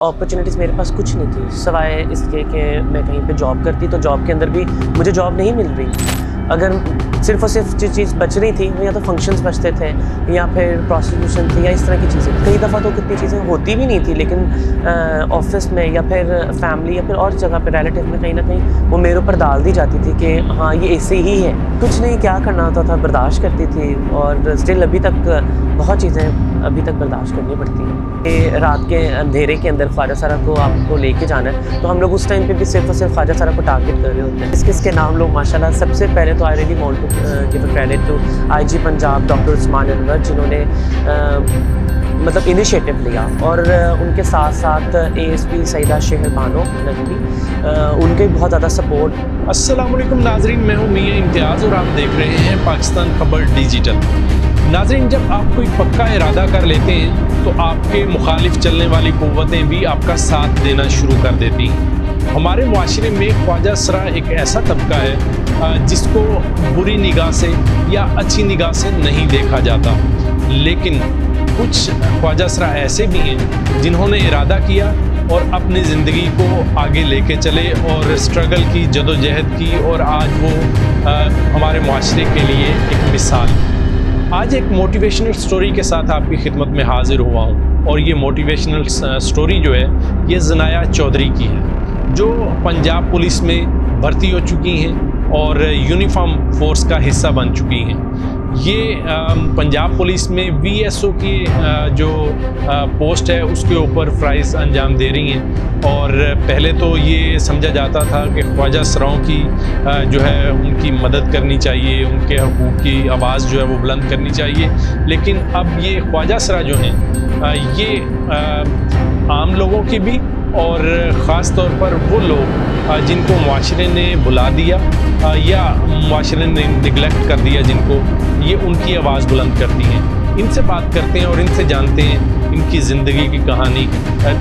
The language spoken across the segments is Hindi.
अपॉर्चुनिटीज़ मेरे पास कुछ नहीं थी सिवाय इसके कि मैं कहीं पे जॉब करती, तो जॉब के अंदर भी मुझे जॉब नहीं मिल रही। अगर सिर्फ़ और सिर्फ जो चीज़ बच रही थी वो या तो फंक्शंस बचते थे या फिर प्रोस्टिट्यूशन थी या इस तरह की चीज़ें। कई दफ़ा तो कितनी चीज़ें होती भी नहीं थी, लेकिन ऑफ़िस में या फिर फैमिली या फिर और जगह पे रिलेटिव में कहीं न कहीं वो मेरे ऊपर डाल दी जाती थी कि हाँ, ये ऐसे ही है। कुछ नहीं, क्या करना होता था, बर्दाश्त करती थी और स्टिल अभी तक बहुत चीज़ें अभी तक बर्दाश्त करनी पड़ती हैं। कि रात के अंधेरे के अंदर ख्वाजा सरा को आपको लेके जाना है, तो हम लोग उस टाइम पे भी सिर्फ और सिर्फ ख्वाजा सरा को टारगेट कर रहे होते हैं। किस-किस नाम लो माशाल्लाह। सबसे पहले तो I really want to give a credit to IG Punjab doctor Usman Anwar, जिन्होंने मतलब इनिशिएटिव लिया, और उनके साथ साथ एएसपी सईदा शहर बानो नकवी, उनके बहुत ज़्यादा सपोर्ट। अस्सलाम वालेकुम नाजरीन, मैं हूँ मियां इम्तियाज़ और आप देख रहे हैं पाकिस्तान खबर डिजिटल। नाजरीन, जब आप कोई पक्का इरादा कर लेते हैं तो आपके मुखालिफ चलने वाली क़ुव्वतें भी आपका साथ देना शुरू कर देती हैं। हमारे मुआशरे में ख्वाजा सरा एक ऐसा तबका है जिसको बुरी निगाह से या अच्छी निगाह से नहीं देखा जाता, लेकिन कुछ ख्वाजा सरा ऐसे भी हैं जिन्होंने इरादा किया और अपनी ज़िंदगी को आगे लेके चले और स्ट्रगल की, जदोजहद की, और आज वो हमारे मुआशरे के लिए एक मिसाल। आज एक मोटिवेशनल स्टोरी के साथ आपकी खिदमत में हाजिर हुआ हूँ, और ये मोटिवेशनल स्टोरी जो है ये ज़नाया चौधरी की है, जो पंजाब पुलिस में भर्ती हो चुकी हैं और यूनिफॉर्म फोर्स का हिस्सा बन चुकी हैं। ये पंजाब पुलिस में वीएसओ की जो पोस्ट है उसके ऊपर फ़राइज़ अंजाम दे रही हैं, और पहले तो ये समझा जाता था कि ख्वाजा सराओं की जो है उनकी मदद करनी चाहिए, उनके हकूक़ की आवाज़ जो है वो बुलंद करनी चाहिए, लेकिन अब ये ख्वाजा सरा जो हैं ये आम लोगों की भी, और ख़ास तौर पर वो लोग जिनको मुआशरे ने भुला दिया या मुआशरे ने निगलेक्ट कर दिया, जिनको ये उनकी आवाज़ बुलंद करती हैं। इनसे बात करते हैं और इनसे जानते हैं इनकी ज़िंदगी की कहानी।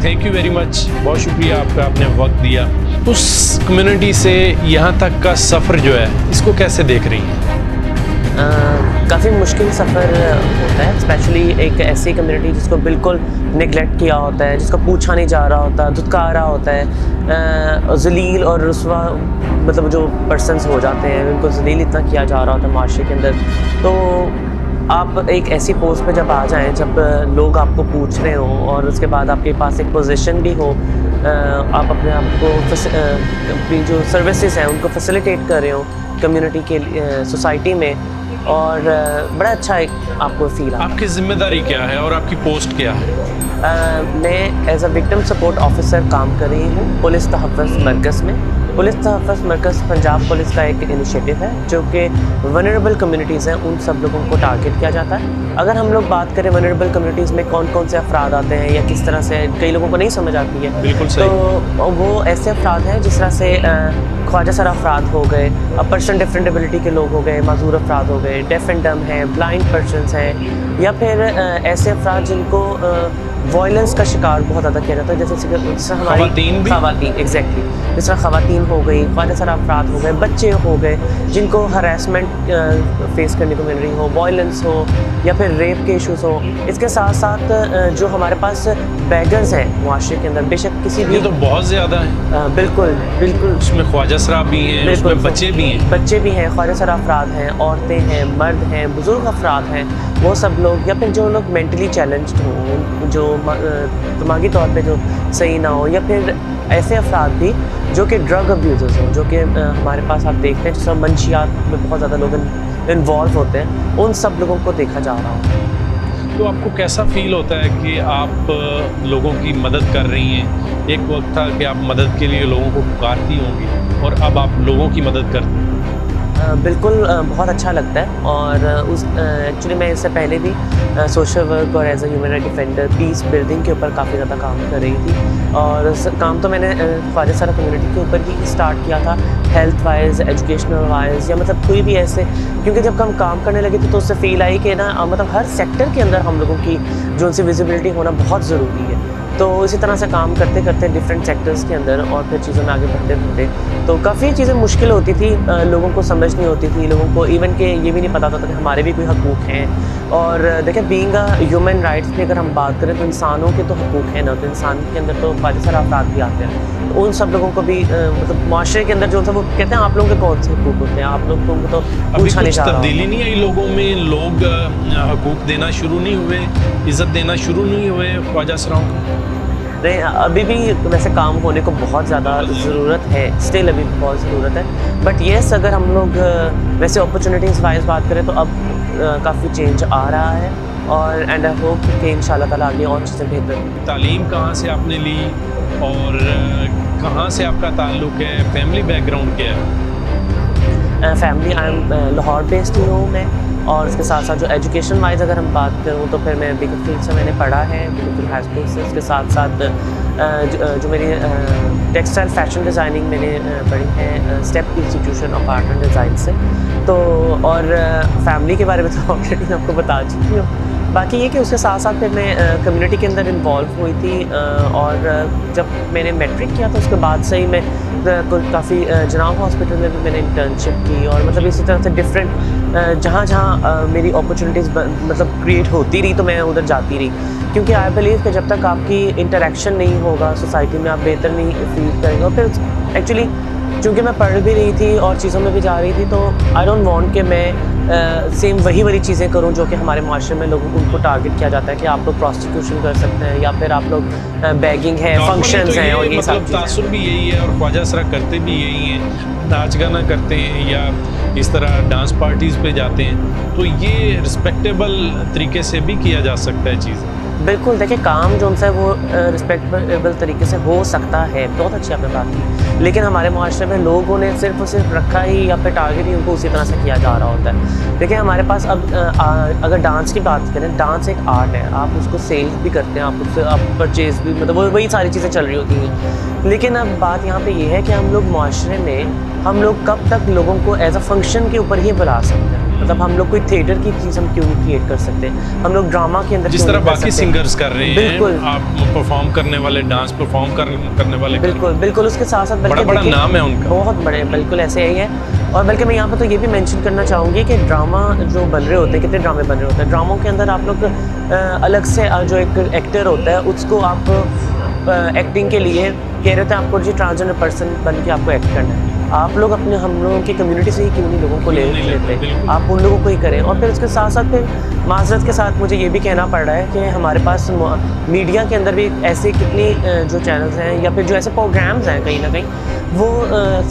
थैंक यू वेरी मच, बहुत शुक्रिया आपका, आपने वक्त दिया। उस कम्युनिटी से यहाँ तक का सफ़र जो है इसको कैसे देख रही हैं? काफ़ी मुश्किल सफ़र होता है, स्पेशली एक ऐसी कम्युनिटी जिसको बिल्कुल नेगलेक्ट किया होता है, जिसको पूछा नहीं जा रहा होता, धुतकारा होता है, ज़लील और रुस्वा मतलब जो पर्सन्स हो जाते हैं उनको ज़लील इतना किया जा रहा होता है माशरे के अंदर। तो आप एक ऐसी पोस्ट पे जब आ जाएं, जब लोग आपको पूछ रहे हों और उसके बाद आपके पास एक पोजीशन भी हो, आप अपने आप को अपनी जो सर्विसेज हैं उनको फैसिलिटेट कर रहे हो कम्युनिटी के सोसाइटी में, और बड़ा अच्छा एक आपको फील आता है। आपकी ज़िम्मेदारी क्या है और आपकी पोस्ट क्या है? मैं as a victim support officer काम कर रही हूँ पुलिस तहफ़्फ़ुज़ मरकज़ में। पुलिस तहफ़्फ़ुज़ मरकज़ पंजाब पुलिस का एक इनिशिएटिव है जो कि वनरेबल कम्युनिटीज़ हैं, उन सब लोगों को टारगेट किया जाता है। अगर हम लोग बात करें वनरेबल कम्युनिटीज़ में कौन कौन से अफराद आते हैं या किस तरह से, कई लोगों को नहीं समझ आती है। बिल्कुल सही। तो वो ऐसे अफराद हैं जिस तरह से ख्वाजा सरा अफराद हो गए, पर्सन डिफरेंट एबिलिटी के लोग हो गए, माजूर अफराद हो गए, डेफ एंड डम हैं, ब्लाइंड पर्सनस हैं, या फिर ऐसे अफराद जिनको वायलेंस का शिकार बहुत ज़्यादा किया जाता है, जैसे हमारी ख़वातीन, एग्जैक्टली, जिस तरह ख़वातीन हो गई, ख्वाजा सरा अफराद हो गए, बच्चे हो गए जिनको हरासमेंट फेस करने को मिल रही हो, वायलेंस हो या फिर रेप के इशूज़ हो। इसके साथ साथ जो हमारे पास बैगर्स हैं मुआशरे के अंदर, बेशक किसी भी, ये तो बहुत ज़्यादा है। बिल्कुल बिल्कुल, उसमें ख्वाजा सरा भी हैं, उसमें बच्चे भी हैं। बच्चे भी हैं, ख्वाजा सरा अफराद हैं, औरतें हैं, मर्द हैं, बुज़ुर्ग अफराद हैं, वो सब लोग, या फिर जो लोग मेंटली चैलेंज्ड हों, जो दिमागी तौर पे जो सही ना हो, या फिर ऐसे अफराद भी जो कि ड्रग अब्यूज़र्स हों, जो कि हमारे पास आप देखते हैं जिसमें मंशियात में बहुत ज़्यादा लोग इन्वॉल्व होते हैं, उन सब लोगों को देखा जा रहा हो। तो आपको कैसा फ़ील होता है कि आप लोगों की मदद कर रही हैं? एक वक्त था कि आप मदद के लिए लोगों को पुकारती होंगी और अब आप लोगों की मदद करती हैं। बिल्कुल, बहुत अच्छा लगता है, और एक्चुअली मैं इससे पहले भी सोशल वर्क और as a human right defender peace building के ऊपर काफ़ी ज़्यादा काम कर रही थी, और काम तो मैंने ख्वाजा सरा कम्युनिटी के ऊपर ही स्टार्ट किया था, हेल्थ वाइज, एजुकेशनल वाइज, या मतलब कोई भी ऐसे, क्योंकि जब हम काम करने लगे थे तो उससे फील आई कि ना मतलब हर सेक्टर के अंदर हम लोगों की जो उनसे विजिबिलिटी होना बहुत ज़रूरी है। तो इसी तरह से काम करते करते डिफरेंट सेक्टर्स के अंदर और फिर चीज़ों में आगे बढ़ते बढ़ते तो काफ़ी चीज़ें मुश्किल होती थी, लोगों को समझ नहीं होती थी, लोगों को इवन के ये भी नहीं पता था कि हमारे भी कोई हकूक़ हैं। और देखिए बीइंग अ ह्यूमन राइट्स की अगर हम बात करें तो इंसानों के तो हकूक़ हैं ना, तो इंसान के अंदर तो काफ़ी सारे अफराद भी आते हैं, तो उन सब लोगों को भी मतलब माशरे के अंदर जो था वो कहते हैं आप लोगों के कौन से हकूक़ होते हैं, आप लोग को तो अभी पूछा नहीं कुछ जा रहा तब्दीली होता। नहीं आई लोगों में, लोग हकूक देना शुरू नहीं हुए, इज्जत देना शुरू नहीं हुए ख्वाजा सराओं को? नहीं, अभी भी वैसे काम होने को बहुत ज़्यादा ज़रूरत है, स्टिल अभी बहुत ज़रूरत है। बट येस अगर हम लोग वैसे अपॉर्चुनिटीज़ वाइज बात करें तो अब काफ़ी चेंज आ रहा है और एंड आई होप कि इंशाल्लाह ताला आगे और चीज़ें बेहतर होंगी। तालीम कहाँ से आपने ली और कहाँ से आपका ताल्लुक़ है, फैमिली बैकग्राउंड क्या है? Family I am Lahore based ही हूँ मैं, और इसके साथ साथ जो एजुकेशन वाइज अगर हम बात करूँ तो फिर मैं बिग फील्ड से मैंने पढ़ा है, बिग हाई स्कूल से। इसके साथ साथ जो मेरी टेक्सटाइल फैशन डिज़ाइनिंग मैंने पढ़ी है step institution of art and design से। तो और फैमिली के बारे में तो ऑलरेडी मैं आपको बता चुकी हूँ। बाकी ये कि उसके साथ साथ फिर मैं कम्युनिटी के अंदर इन्वॉल्व हुई थी, और जब मैंने मैट्रिक किया तो उसके बाद से ही मैं काफ़ी जनाब हॉस्पिटल में भी मैंने इंटर्नशिप की, और मतलब इसी तरह से डिफरेंट जहाँ जहाँ मेरी अपॉर्चुनिटीज़ मतलब क्रिएट होती रही तो मैं उधर जाती रही, क्योंकि आई बिलीव कि जब तक आपकी इंटरेक्शन नहीं होगा सोसाइटी में आप बेहतर नहीं फील करेंगे। और फिर एक्चुअली चूँकि मैं पढ़ भी रही थी और चीज़ों में भी जा रही थी, तो आई डोंट वांट कि मैं सेम वही वाली चीज़ें करूं जो कि हमारे माशरे में लोगों को उनको टारगेट किया जाता है कि आप लोग प्रोस्टिट्यूशन कर सकते हैं या फिर आप लोग बैगिंग है, फंक्शंस हैं और ये सब मतलब तासुर भी यही है और ख्वाजा सरा करते भी यही हैं, नाच गाना करते हैं या इस तरह डांस पार्टीज़ पे जाते हैं, तो ये रिस्पेक्टेबल तरीके से भी किया जा सकता है चीज़। बिल्कुल, देखिए काम जो है वो रिस्पेक्टेबल तरीके से हो सकता है, बहुत अच्छी आपने बात की, लेकिन हमारे माशरे में लोगों ने सिर्फ और सिर्फ रखा ही या फिर टारगेट ही उनको उसी तरह से किया जा रहा होता है। देखिए हमारे पास अब अगर डांस की बात करें, डांस एक आर्ट है, आप उसको सेल भी करते हैं, आप उससे आप परचेज़ भी, मतलब वही सारी चीज़ें चल रही होती हैं। लेकिन अब बात यहाँ पे ये है कि हम लोग माशरे में हम लोग कब तक लोगों को एज अ फंक्शन के ऊपर ही बुला सकते हैं, मतलब हम लोग कोई थिएटर की चीज़ हम क्यों नहीं क्रिएट कर सकते, हम लोग ड्रामा के अंदर जिस तरह बाकी सिंगर्स कर रहे हैं, बिल्कुल आप परफॉर्म करने वाले, डांस परफॉर्म करने वाले, बिल्कुल बिल्कुल उसके साथ साथ बड़ा बड़ा नाम है उनका, बहुत बड़े, बिल्कुल ऐसे ही है। और बल्कि मैं यहाँ पर तो ये भी मेंशन करना चाहूँगी कि ड्रामा जो बन रहे होते हैं, कितने ड्रामे बन रहे होते हैं, ड्रामों के अंदर आप लोग अलग से जो एक एक्टर होता है उसको आप एक्टिंग के लिए कह रहे थे आपको जी ट्रांसजेंडर पर्सन बन के आपको एक्ट करना है, आप लोग अपने हम लोगों की कम्युनिटी से ही क्यों नहीं लोगों को लेते, आप उन लोगों को ही करें। और फिर उसके साथ साथ फिर माज़रत के साथ मुझे ये भी कहना पड़ रहा है कि हमारे पास मीडिया के अंदर भी ऐसे कितनी जो चैनल्स हैं या फिर जो ऐसे प्रोग्राम्स हैं कहीं ना कहीं वो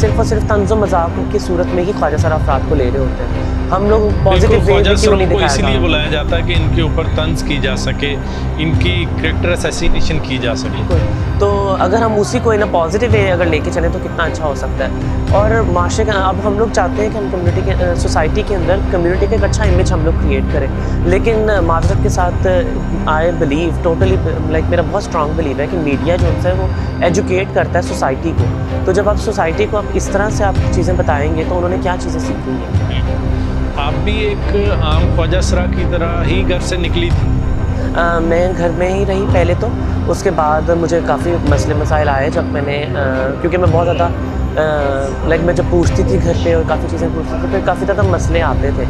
सिर्फ और सिर्फ तंज़ो मज़ाक की सूरत में ही ख्वाजा सरा अफराद को ले रहे होते हैं। हम लोग पॉजिटिव वे में क्यों नहीं दिखाया, इसलिए बुलाया जाता है कि इनके ऊपर तंज की जा सके, इनकी कैरेक्टर असैसिनेशन की जा सके। तो अगर हम उसी को इन पॉजिटिव वे अगर लेके चलें तो कितना अच्छा हो सकता है। और माशरे का अब हम लोग चाहते हैं कि हम कम्युनिटी के सोसाइटी के अंदर कम्युनिटी का एक अच्छा इमेज हम लोग क्रिएट करें, लेकिन माजरत के साथ आई बिलीव टोटली लाइक मेरा बहुत स्ट्रॉन्ग बिलीव है कि मीडिया जो है वो एजुकेट करता है सोसाइटी को, तो जब आप सोसाइटी को आप इस तरह से आप चीज़ें बताएंगे तो उन्होंने क्या चीज़ें सीखी हैं। आप भी एक आम ख्वाजा सरा की तरह ही घर से निकली थी? मैं घर में ही रही पहले तो, उसके बाद मुझे काफ़ी मसले मसाइल आए जब मैंने क्योंकि मैं बहुत ज़्यादा लाइक मैं जब पूछती थी घर पे और काफ़ी चीज़ें पूछती थी, फिर काफ़ी ज़्यादा मसले आते थे।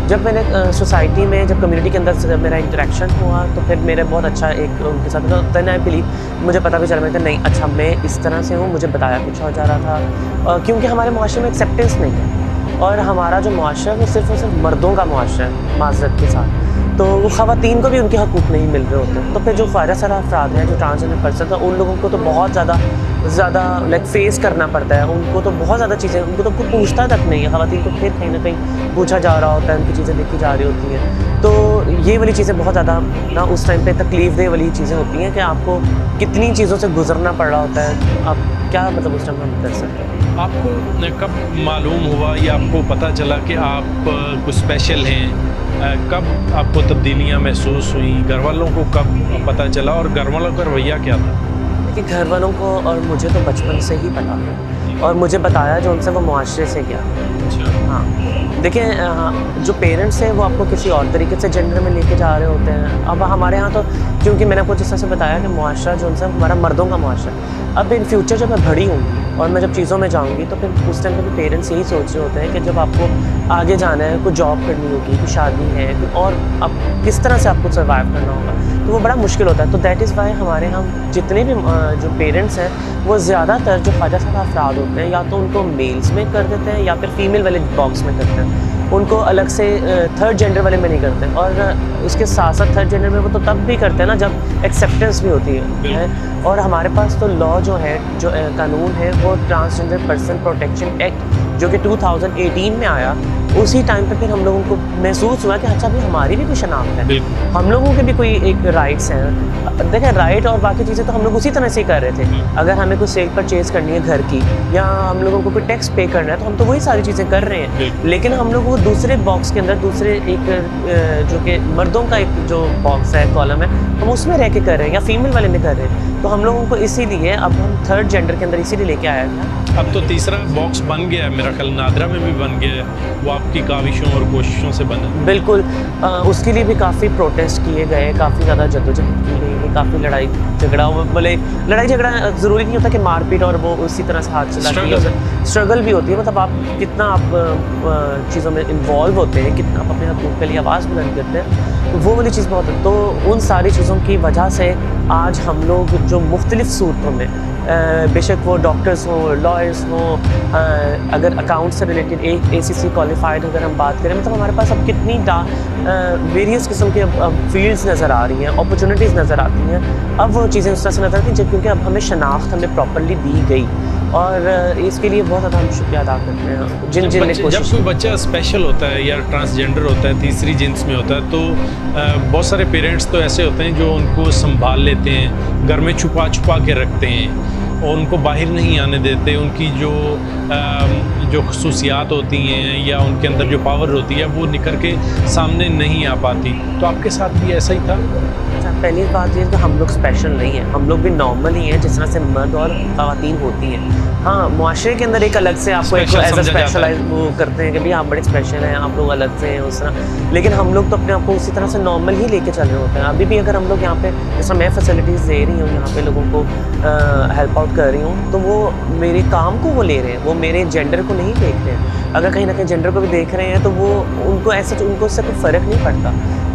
जब मैंने सोसाइटी में जब कम्युनिटी के अंदर से मेरा इंटरेक्शन हुआ तो फिर मेरे बहुत अच्छा एक उनके साथ देन आई बिलीव मुझे पता भी चला मैं नहीं अच्छा मैं इस तरह से हूँ, मुझे बताया कुछ हो जा रहा था, क्योंकि हमारे मुआशरे में एक्सेप्टेंस नहीं है और हमारा जो मुआशरा है वो सिर्फ और सिर्फ मर्दों का मुआशरा है माज़रत के साथ, तो वो ख़वातीन को भी उनके हकूक़ नहीं मिल रहे होते। तो फिर जो ख्वाजा सरा अफराद हैं जो ट्रांसजेंडर पर्सन है उन लोगों को तो बहुत ज़्यादा लाइक फेस करना पड़ता है, उनको तो बहुत ज़्यादा चीज़ें, उनको तो कोई पूछता तक नहीं है, ख़वातीन को फिर कहीं ना कहीं पूछा जा रहा होता है, उनकी चीज़ें देखी जा रही होती हैं। तो ये वाली चीज़ें बहुत ज़्यादा ना उस टाइम पे तकलीफ़ दे वाली चीज़ें होती हैं कि आपको कितनी चीज़ों से गुजरना पड़ रहा होता है, आप क्या मतलब उस टाइम हम कर सकते हैं। आपको कब मालूम हुआ या आपको पता चला कि आप कुछ स्पेशल हैं, कब आपको तब्दीलियां महसूस हुई, घर वालों को कब पता चला और घर वालों का रवैया क्या था? देखिए घर वालों को और मुझे तो बचपन से ही पता है और मुझे बताया जो उनसे वो मुआशरे से गया। अच्छा। हाँ, देखिए जो पेरेंट्स हैं वो आपको किसी और तरीके से जेंडर में लेके जा रहे होते हैं। अब हमारे यहाँ तो क्योंकि मैंने आपको जिस तरह से बताया कि मुआशरा जो है हमारा मर्दों का मुआशरा है। अब इन फ्यूचर जब मैं बड़ी होंगी और मैं जब चीज़ों में जाऊँगी तो फिर उस टाइम पे भी पेरेंट्स यही सोच रहे होते हैं कि जब आपको आगे जाना है, कोई जॉब करनी होगी, कोई शादी है, कोई और अब किस तरह से आपको सर्वाइव करना होगा, तो वो बड़ा मुश्किल होता है। तो दैट इज़ वाई हमारे यहाँ जितने भी जो पेरेंट्स हैं वो ज़्यादातर जो ख्वाजा सादा अफराद होते हैं या तो उनको मेल्स में कर देते हैं या फिर फीमेल वाले बॉक्स में करते हैं। उनको अलग से थर्ड जेंडर वाले में नहीं करते। और उसके साथ साथ थर्ड जेंडर में वो तो तब भी करते हैं ना जब एक्सेप्टेंस भी होती है। और हमारे पास तो लॉ जो है, जो कानून है, वो ट्रांसजेंडर पर्सन प्रोटेक्शन एक्ट जो कि 2018 में आया, उसी टाइम पे फिर हम लोगों को महसूस हुआ कि अच्छा भाई हमारी भी कोई शनाख्त है, हम लोगों के भी कोई एक राइट्स हैं। देखें राइट और बाकी चीज़ें तो हम लोग उसी तरह से ही कर रहे थे। अगर हमें कोई सेल परचेज़ करनी है घर की या हम लोगों को कोई टैक्स पे करना है तो हम तो वही सारी चीज़ें कर रहे हैं। लेकिन हम लोग वो दूसरे बॉक्स के अंदर दूसरे एक जो कि मर्दों का एक जो बॉक्स है, कॉलम है, हम उसमें रह के कर रहे हैं या फीमेल वाले में कर रहे हैं। तो हम लोगों को इसीलिए अब हम थर्ड जेंडर के अंदर इसीलिए लेके आया था। अब तो तीसरा बॉक्स बन गया है, मेरा ख्याल नादरा में भी बन गया है, वो आपकी काविशों और कोशिशों से बना। बिल्कुल उसके लिए भी काफ़ी प्रोटेस्ट किए गए, काफ़ी ज़्यादा जद्दोजहद की गई, काफ़ी लड़ाई झगड़ा, बोले लड़ाई झगड़ा ज़रूरी नहीं होता कि मारपीट और वो उसी तरह से हाथ चला के स्ट्रगल भी होती है। मतलब आप कितना आप चीज़ों में इन्वॉल्व होते हैं, कितना आप अपने हकूक़ के लिए आवाज़ बुलंद करते हैं, तो वो वाली चीज़ बहुत है। तो उन सारी चीज़ों की वजह से आज हम लोग जो मुख्तलिफ़ सूरतों में बेशक वो डॉक्टर्स हों, लॉयर्स हों, अगर अकाउंट से रिलेटेड ACC क्वालिफाइड अगर हम बात करें, मतलब हमारे पास अब कितनी वेरियस किस्म के फील्ड्स नज़र आ रही हैं, अपॉर्चुनिटीज़ नज़र आती हैं। अब वो चीज़ें उस तरह से नज़र आती हैं क्योंकि अब हमें शनाख्त हमें प्रॉपर्ली दी गई और इसके लिए बहुत ज़्यादा हम शुक्रिया अदा करते हैं जिन जब कोई बच्चा स्पेशल होता है या ट्रांसजेंडर होता है, तीसरी जिन्स में होता है, तो बहुत सारे पेरेंट्स तो ऐसे होते हैं जो उनको संभाल लेते हैं, घर में छुपा छुपा के रखते हैं और उनको बाहर नहीं आने देते। उनकी जो खसूसियात होती हैं या उनके अंदर जो पावर होती है वो निकल के सामने नहीं आ पाती। तो आपके साथ भी ऐसा ही था? अच्छा, पहली बात ये है कि हम लोग स्पेशल नहीं हैं, हम लोग भी नॉर्मल ही हैं जिस तरह से मर्द और ख़वातीन होती हैं। हाँ, मुआशरे के अंदर एक अलग से आपको एक एज अ स्पेशलाइज वो करते हैं कि भाई आप बड़े स्पेशल हैं, आप लोग अलग से हैं उस तरह। लेकिन हम लोग तो अपने आप को उसी तरह से नॉर्मल ही लेके चल रहे होते हैं। अभी भी अगर हम लोग यहाँ पे जैसा मैं फैसिलिटीज़ दे रही हूँ, यहाँ पे लोगों को हेल्प आउट कर रही हूँ, तो वो मेरे काम को वो ले रहे हैं, वो मेरे जेंडर को नहीं देख रहे हैं। अगर कहीं ना कहीं जेंडर को भी देख रहे हैं तो वो उनको उससे कोई फ़र्क नहीं पड़ता।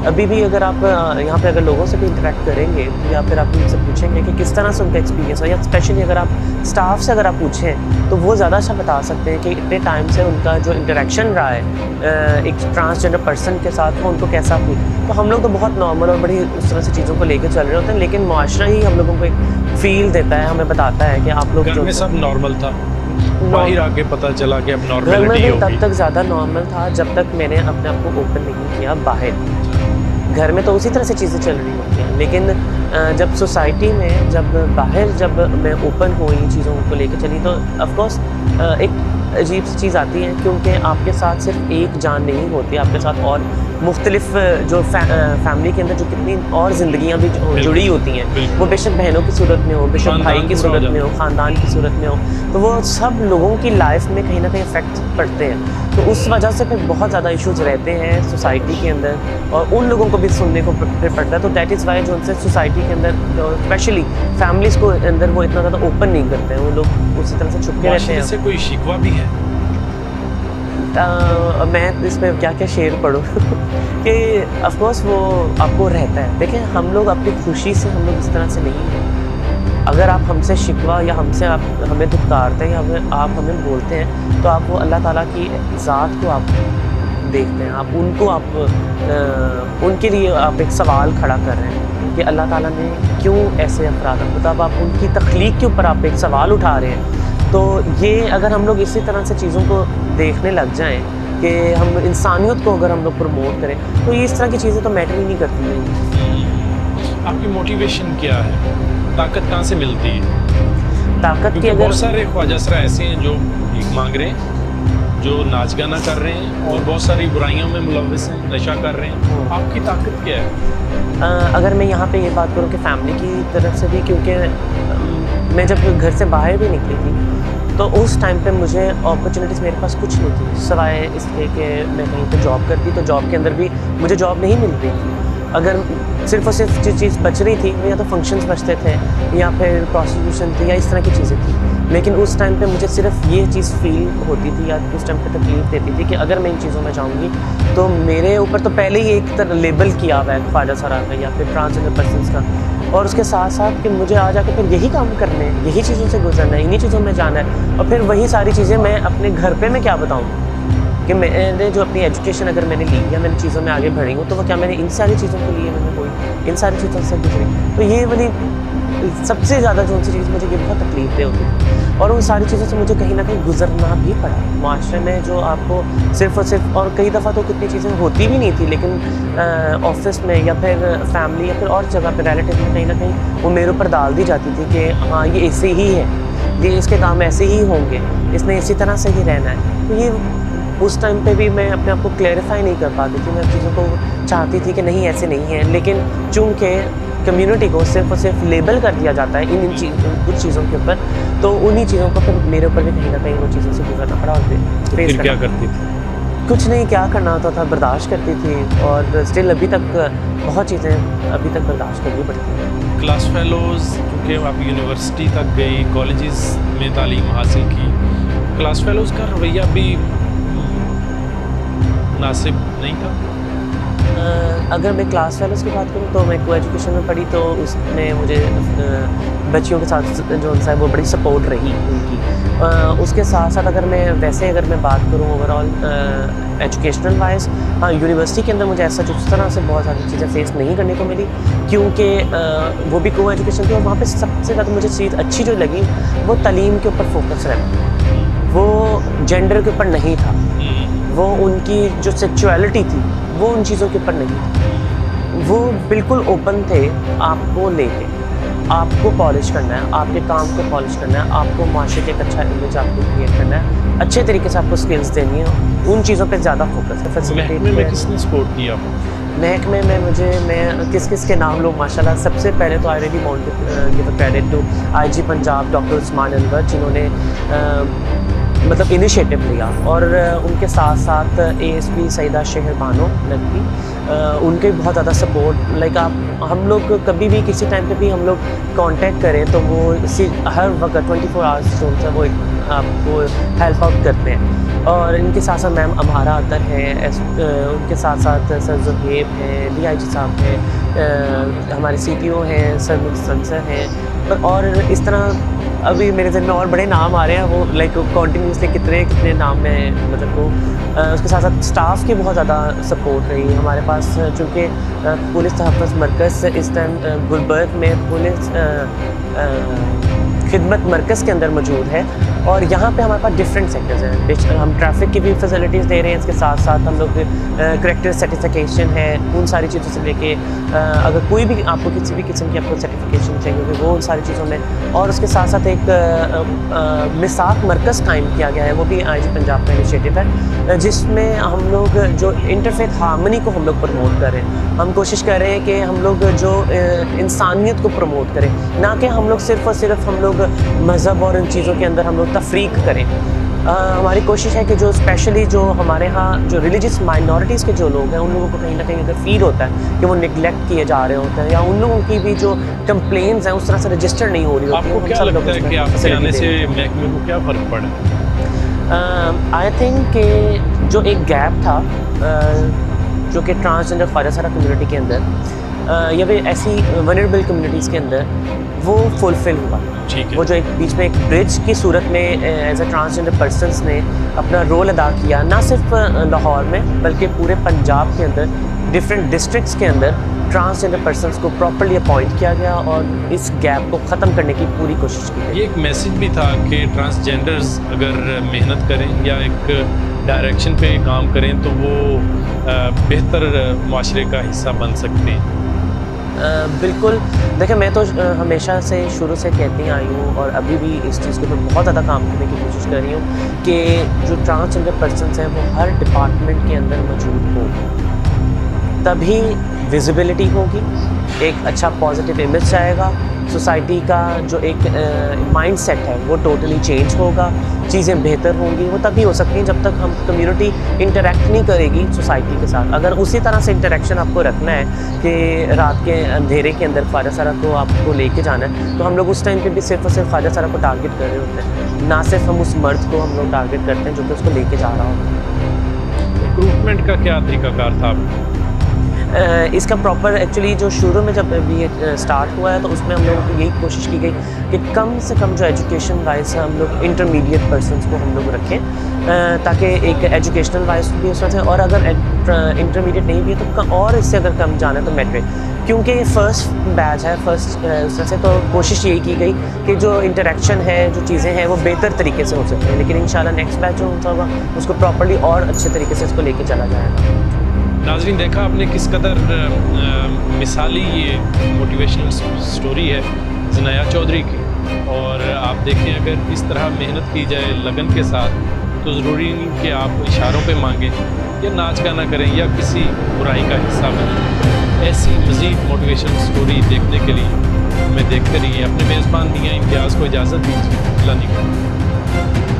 अभी भी अगर आप यहाँ पे अगर लोगों से भी इंटरेक्ट करेंगे या फिर आप उनसे पूछेंगे कि किस तरह से उनका एक्सपीरियंस हो, या स्पेशली अगर आप स्टाफ से अगर आप पूछें तो वो ज़्यादा अच्छा बता सकते हैं कि इतने टाइम से उनका जो इंटरेक्शन रहा है एक ट्रांसजेंडर पर्सन के साथ, वो उनको कैसा फील। तो हम लोग तो बहुत नॉर्मल और बड़ी उस तरह से चीज़ों को लेकर चल रहे होते हैं, लेकिन मुआशरा ही हम लोगों को एक फ़ील देता है, हमें बताता है कि आप लोग घर में सब नॉर्मल था, बाहर आके पता चला कि अब नॉर्मलिटी होगी। होगी। तब तक ज़्यादा नॉर्मल था जब तक मैंने अपने आप को ओपन नहीं किया बाहर। घर में तो उसी तरह से चीज़ें चल रही होती हैं, लेकिन जब सोसाइटी में जब मैं ओपन हुई चीज़ों को लेकर चली तो ऑफकोर्स एक अजीब सी चीज़ आती है क्योंकि आपके साथ सिर्फ एक जान नहीं होती, आपके साथ और मुख्तलिफ जो फैमिली के अंदर जो कितनी और ज़िंदगियाँ भी जुड़ी होती हैं, वो बेशक बहनों की सूरत में हो, बेशक भाई की सूरत में हो, ख़ानदान की सूरत में हो, तो वो सब लोगों की लाइफ में कहीं ना कहीं इफ़ेक्ट पड़ते हैं। तो उस वजह से फिर बहुत ज़्यादा इश्यूज़ रहते हैं सोसाइटी के अंदर और उन लोगों को भी सुनने को फिर पड़ता है। तो दैट इज़ वाई जो उनसे सोसाइटी के अंदर स्पेशली फैमिलीज़ को अंदर वो इतना ज़्यादा ओपन नहीं करते हैं, वो लोग उसी तरह से छुप के रहते हैं। से कोई शिकवा भी है? मैं इस पर क्या क्या शेयर पढ़ूँ कि ऑफकोर्स वो आपको रहता है। देखिए हम लोग अपनी खुशी से हम लोग इस तरह से नहीं हैं। अगर आप हमसे शिकवा या हमसे आप हमें दुत्कारते हैं या आप हमें बोलते हैं तो आप वो अल्लाह ताला की ज़ात को आप देखते हैं, आप उनको उनके लिए आप एक सवाल खड़ा कर रहे हैं कि अल्लाह ताला ने क्यों ऐसे अफराद, मतलब आप उनकी तख्लीक के ऊपर आप एक सवाल उठा रहे हैं। तो ये अगर हम लोग इसी तरह से चीज़ों को देखने लग जाएं कि हम इंसानियत को अगर हम लोग प्रमोट करें तो ये इस तरह की चीज़ें तो मैटर ही नहीं करती हैं। आपकी मोटिवेशन क्या है? ताकत कहाँ से मिलती है? ताकत की अगर बहुत सारे ख्वाजासरा ऐसे हैं जो भीख मांग रहे हैं, जो नाच गाना कर रहे हैं और बहुत सारी बुराइयों में मुलव्वस हैं, नशा कर रहे हैं। आपकी ताकत क्या है? अगर मैं यहाँ पे ये बात करूँ कि फैमिली की तरफ से भी, क्योंकि मैं जब घर से बाहर भी निकली थी तो उस टाइम पे मुझे अपॉर्चुनिटीज़ मेरे पास कुछ नहीं थी, सिवाय इसके कि मैं कहीं पे जॉब करती, तो जॉब के अंदर भी मुझे जॉब नहीं मिल रही थी। अगर सिर्फ़ और सिर्फ जो चीज़ बच रही थी वो या तो फंक्शंस बचते थे या फिर प्रोस्टिट्यूशन थी या इस तरह की चीज़ें थी। लेकिन उस टाइम पे मुझे सिर्फ ये चीज़ फ़ील होती थी या उस टाइम पे तकलीफ़ देती थी कि अगर मैं इन चीज़ों में जाऊँगी तो मेरे ऊपर तो पहले ही एक तरह लेबल किया हुआ है ख्वाजा सरा का या फिर ट्रांसजेंडर पर्सन्स का, और उसके साथ साथ कि मुझे आ जाकर फिर यही काम करने हैं, यही चीज़ों से गुजरना है, इन्हीं चीज़ों में जाना है, और फिर वही सारी चीज़ें मैं अपने घर पे मैं क्या बताऊँ कि मैंने जो अपनी एजुकेशन अगर मैंने ली या मैंने चीज़ों में आगे बढ़ी हूँ तो वो क्या मैंने इन सारी चीज़ों के लिए मैंने कोई इन सारी चीज़ों से गुजरी। तो ये वाली सबसे ज़्यादा जो सी चीज़ मुझे ये बहुत तकलीफ दे होती थी, और उन सारी चीज़ों से मुझे कहीं ना कहीं गुजरना भी पड़ा। माशरे में जो आपको सिर्फ़ और सिर्फ, और कई दफ़ा तो कितनी चीज़ें होती भी नहीं थी, लेकिन ऑफिस में या फिर फैमिली या फिर और जगह पर रिलेटिव में कहीं ना कहीं वो मेरे ऊपर डाल दी जाती थी कि हाँ ये ऐसे ही है, ये इसके काम ऐसे ही होंगे, इसने इसी तरह से ही रहना है। तो ये उस टाइम पे भी मैं अपने आप को क्लैरिफाई नहीं कर पाती थी, मैं चीज़ों को चाहती थी कि नहीं ऐसे नहीं है, लेकिन चूँकि कम्युनिटी को सिर्फ और सिर्फ लेबल कर दिया जाता है इन कुछ चीज़ों के ऊपर, तो उन्हीं चीज़ों को फिर मेरे ऊपर भी कहीं ना कहीं वो चीज़ों से गुजरना पड़ा। और फिर क्या करती थी? कुछ नहीं, क्या करना होता था, बर्दाश्त करती थी, और स्टिल अभी तक बहुत चीज़ें अभी तक बर्दाश्त करनी पड़ती हैं। क्लास फेलोज़, क्योंकि आप यूनिवर्सिटी तक गई, कॉलेजेस में तालीम हासिल की, क्लास फेलोज़ का रवैया भी मुनासिब नहीं था? अगर मैं क्लास फेलोज़ की बात करूँ तो मैं को एजुकेशन में पढ़ी, तो उसमें मुझे बच्चियों के साथ जो उनसा है वो बड़ी सपोर्ट रही उनकी। उसके साथ साथ अगर मैं बात करूँ ओवरऑल एजुकेशनल वाइज, हाँ यूनिवर्सिटी के अंदर मुझे ऐसा उस तरह से बहुत सारी चीज़ें फेस नहीं करने को मिली, क्योंकि वो भी को एजुकेशन थी, और वहाँ पे सबसे ज़्यादा मुझे चीज़ अच्छी जो लगी वो तालीम के ऊपर फोकस रहना, वो जेंडर के ऊपर नहीं था, वो उनकी जो सेक्सुअलिटी थी वो उन चीज़ों के ऊपर नहीं थी, वो बिल्कुल ओपन थे आपको लेके, आपको पॉलिश करना है, आपके काम को पॉलिश करना है, आपको माशरे के एक अच्छा इमेज आपको क्रिएट करना है, अच्छे तरीके से आपको स्किल्स देनी है, उन चीज़ों पे ज़्यादा फोकस है। महकमे में किसने सपोर्ट किया? महकमे में मैं किस के नाम लूँ, माशाल्लाह सबसे पहले तो I really want to give a credit to IG Punjab doctor Usman Anwar, जिन्होंने मतलब इनिशिएटिव लिया, और उनके साथ साथ ASP सईदा शहर बानो नकवी, उनके बहुत ज़्यादा सपोर्ट, लाइक हम लोग कभी भी किसी टाइम पे भी हम लोग कांटेक्ट करें तो वो हर वक्त 24 आवर्स जो है वो आपको हेल्प आउट करते हैं। और इनके साथ साथ मैम अम्हारा अतर है, उनके साथ साथ सर ज़ुहैब हैं, DIG साहब हैं, हमारे CTO हैं सर मुस्तंसर हैं, और इस तरह अभी मेरे ज़हन में और बड़े नाम आ रहे हैं, वो लाइक कॉन्टीन्यूसली कितने नाम में मतलब वो उसके साथ साथ स्टाफ की बहुत ज़्यादा सपोर्ट रही हमारे पास, चूँकि पुलिस तहफ़्फ़ुज़ मरकज़ इस टाइम गुलबर्ग में पुलिस खिदमत मरकज़ के अंदर मौजूद है, और यहाँ पे हमारे पास डिफरेंट सेक्टर्स हैं। हम ट्रैफिक की भी फैसिलिटीज़ दे रहे हैं, इसके साथ साथ हम लोग करेक्टर सर्टिफिकेशन है, उन सारी चीज़ों से लेके अगर कोई भी आपको किसी भी किस्म की आपको सर्टिफिकेशन चाहिए होगी वो उन सारी चीज़ों में, और उसके साथ साथ एक मिसाक मरकज़ कायम किया गया है, वो भी IG पंजाब का इनिशिएटिव है, जिसमें हम लोग जो इंटरफेथ हार्मनी को हम लोग प्रमोट कर रहे हैं। हम कोशिश कर रहे हैं कि हम लोग जो इंसानियत को प्रमोट करें, ना कि हम लोग सिर्फ़ और सिर्फ हम लोग मज़हब और इन चीज़ों के अंदर हम लोग तफरीक करें। हमारी कोशिश है कि जो स्पेशली जो हमारे यहाँ जो रिलीजियस माइनॉरिटीज़ के जो लोग हैं, उन लोगों को कहीं ना कहीं अगर फील होता है कि वो निगलेक्ट किए जा रहे होते हैं, या उन लोगों की भी जो कंप्लेंट्स हैं उस तरह से रजिस्टर नहीं हो रही होती हैं, आपको क्या लगता है कि आपके आने से महकमे को क्या फ़र्क पड़ा? आई थिंक कि जो एक गैप था जो कि ट्रांसजेंडर ख्वाजा सरा कम्युनिटी के अंदर या फिर ऐसी वनरेबल कम्युनिटीज़ के अंदर वो फुलफ़िल हुआ। वो जो एक बीच में एक ब्रिज की सूरत में एज अ ट्रांसजेंडर पर्सनस ने अपना रोल अदा किया, ना सिर्फ लाहौर में बल्कि पूरे पंजाब के अंदर डिफरेंट डिस्ट्रिक्ट्स के अंदर ट्रांसजेंडर पर्सनस को प्रॉपर्ली अपॉइंट किया गया, और इस गैप को ख़त्म करने की पूरी कोशिश की गई। ये एक मैसेज भी था कि ट्रांसजेंडर्स अगर मेहनत करें या एक डायरेक्शन पे काम करें तो वो बेहतर माशरे का हिस्सा बन सकते हैं। बिल्कुल, देखिए मैं तो हमेशा से शुरू से कहती आई हूँ, और अभी भी इस चीज़ के ऊपर बहुत ज़्यादा काम करने की कोशिश कर रही हूँ कि जो ट्रांसजेंडर पर्सनस हैं वो हर डिपार्टमेंट के अंदर मौजूद हो, तभी विजिबिलिटी होगी, एक अच्छा पॉजिटिव इमेज आएगा, सोसाइटी का जो एक माइंड सेट है वो टोटली चेंज होगा, चीज़ें बेहतर होंगी। वो तभी हो सकती हैं जब तक हम कम्युनिटी इंटरेक्ट नहीं करेगी सोसाइटी के साथ। अगर उसी तरह से इंटरेक्शन आपको रखना है कि रात के अंधेरे के अंदर ख्वाजा सारा को आपको लेके जाना है, तो हम लोग उस टाइम पे भी सिर्फ और सिर्फ ख्वाजा सारा को टारगेट कर रहे होते हैं, ना सिर्फ हम उस मर्द को हम लोग टारगेट करते हैं जो कि उसको लेके जा रहा होगा। रिक्रूटमेंट का क्या तरीकाकार था आपका? इसका प्रॉपर एक्चुअली जो शुरू में जब भी स्टार्ट हुआ है तो उसमें हम लोगों की यही कोशिश की गई कि कम से कम जो एजुकेशन वाइज हम लोग इंटरमीडिएट पर्सनस को हम लोग रखें, ताकि एक एजुकेशनल वाइज भी हो सकते हैं, और अगर इंटरमीडिएट नहीं भी है तो और इससे अगर कम जाना है तो मैट्रिक, क्योंकि ये फर्स्ट बैच है फर्स्ट उस तरह से। तो कोशिश यही की गई कि जो इंटरेक्शन है, जो चीज़ें हैं वो बेहतर तरीके से हो सकती हैं, लेकिन इंशाल्लाह नेक्स्ट बैच जो होगा उसको प्रॉपर्ली और अच्छे तरीके से इसको लेके चला जाएगा। नाज़रीन, देखा आपने किस कदर मिसाली ये मोटिवेशनल स्टोरी है ज़नाया चौधरी की, और आप देखें अगर इस तरह मेहनत की जाए लगन के साथ तो ज़रूरी नहीं कि आप इशारों पे मांगें या नाच गाना करें या किसी बुराई का हिस्सा बनें। ऐसी मज़ीद मोटिवेशनल स्टोरी देखने के लिए हमें देखते रहिए। अपने मेज़बान मियां इम्तियाज़ को इजाज़त दीजिए। अल्लाह निगहबान।